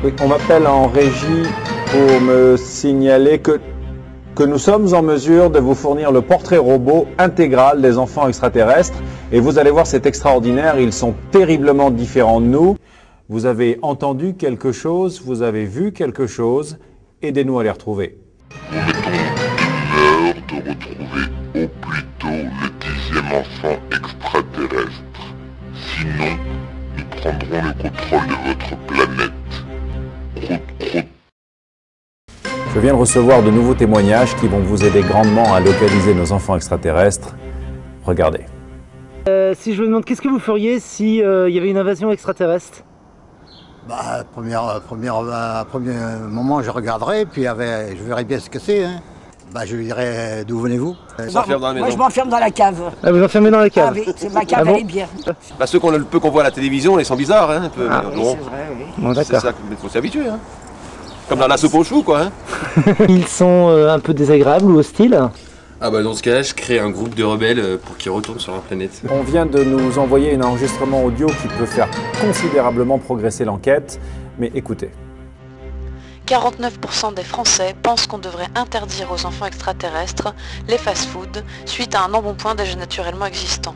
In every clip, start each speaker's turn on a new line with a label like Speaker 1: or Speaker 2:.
Speaker 1: Oui, on m'appelle en régie pour me signaler que nous sommes en mesure de vous fournir le portrait robot intégral des enfants extraterrestres. Et vous allez voir, c'est extraordinaire, ils sont terriblement différents de nous. Vous avez entendu quelque chose, vous avez vu quelque chose, aidez-nous à les retrouver.
Speaker 2: Nous mettons une heure de retrouver au plus tôt le 10e enfant extraterrestre. Sinon, nous prendrons le contrôle de votre planète.
Speaker 1: Je viens de recevoir de nouveaux témoignages qui vont vous aider grandement à localiser nos enfants extraterrestres. Regardez.
Speaker 3: Si je vous demande, qu'est-ce que vous feriez si y avait une invasion extraterrestre?
Speaker 4: Bah, premier moment, je regarderai, puis je verrai bien ce que c'est. Hein. Bah, je lui dirai d'où venez-vous.
Speaker 5: Moi, je m'enferme dans la cave.
Speaker 3: Ah, vous enfermez dans la cave?
Speaker 5: Ah oui, c'est ma cave,
Speaker 3: Ah bon?
Speaker 5: elle est bien.
Speaker 6: Bah, ceux qu'on voit à la télévision, ils sont bizarres, hein, un peu.
Speaker 3: Ah,
Speaker 5: Oui,
Speaker 6: bon,
Speaker 5: c'est vrai, oui.
Speaker 3: Bon,
Speaker 6: c'est
Speaker 3: d'accord.
Speaker 6: ça qu'il faut s'y habituer. Hein. Comme dans la soupe aux choux, quoi. Hein.
Speaker 3: Ils sont un peu désagréables ou hostiles?
Speaker 7: Ah bah dans ce cas-là, je crée un groupe de rebelles pour qu'ils retournent sur leur planète.
Speaker 1: On vient de nous envoyer un enregistrement audio qui peut faire considérablement progresser l'enquête, mais écoutez.
Speaker 8: 49% des Français pensent qu'on devrait interdire aux enfants extraterrestres les fast-foods suite à un embonpoint déjà naturellement existant.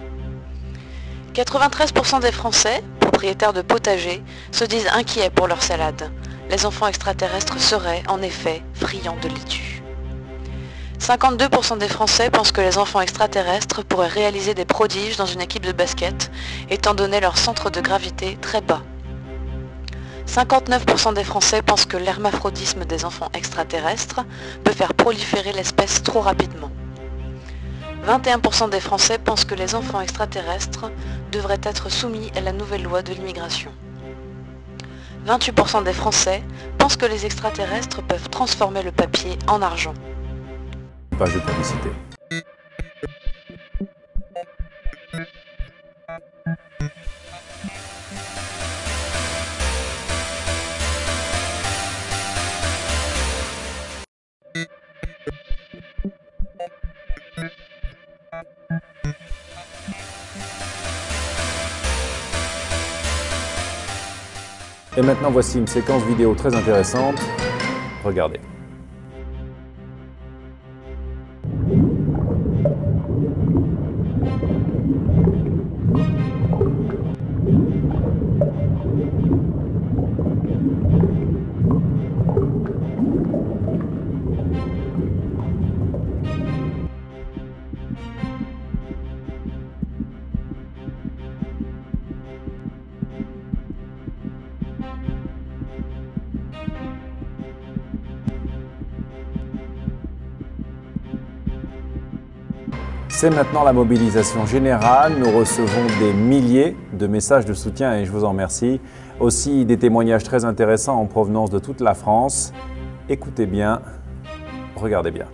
Speaker 8: 93% des Français, propriétaires de potagers, se disent inquiets pour leur salade. Les enfants extraterrestres seraient, en effet, friands de laitue. 52% des Français pensent que les enfants extraterrestres pourraient réaliser des prodiges dans une équipe de basket, étant donné leur centre de gravité très bas. 59% des Français pensent que l'hermaphrodisme des enfants extraterrestres peut faire proliférer l'espèce trop rapidement. 21% des Français pensent que les enfants extraterrestres devraient être soumis à la nouvelle loi de l'immigration. 28% des Français pensent que les extraterrestres peuvent transformer le papier en argent.
Speaker 1: Page de publicité. Et maintenant, voici une séquence vidéo très intéressante. Regardez. C'est maintenant la mobilisation générale. Nous recevons des milliers de messages de soutien et je vous en remercie. Aussi des témoignages très intéressants en provenance de toute la France. Écoutez bien, regardez bien.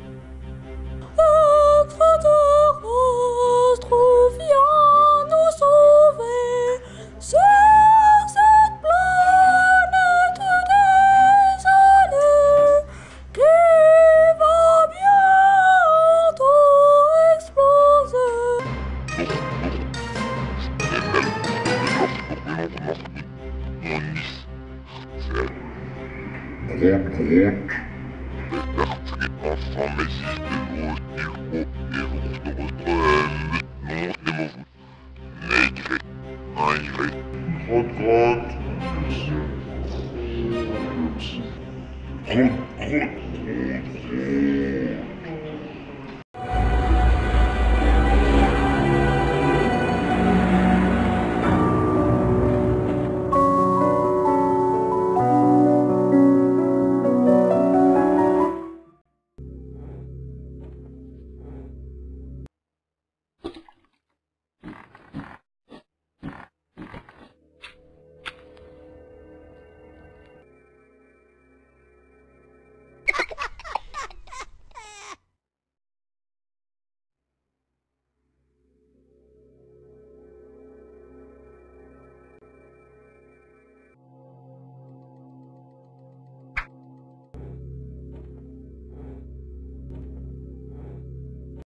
Speaker 2: Groot.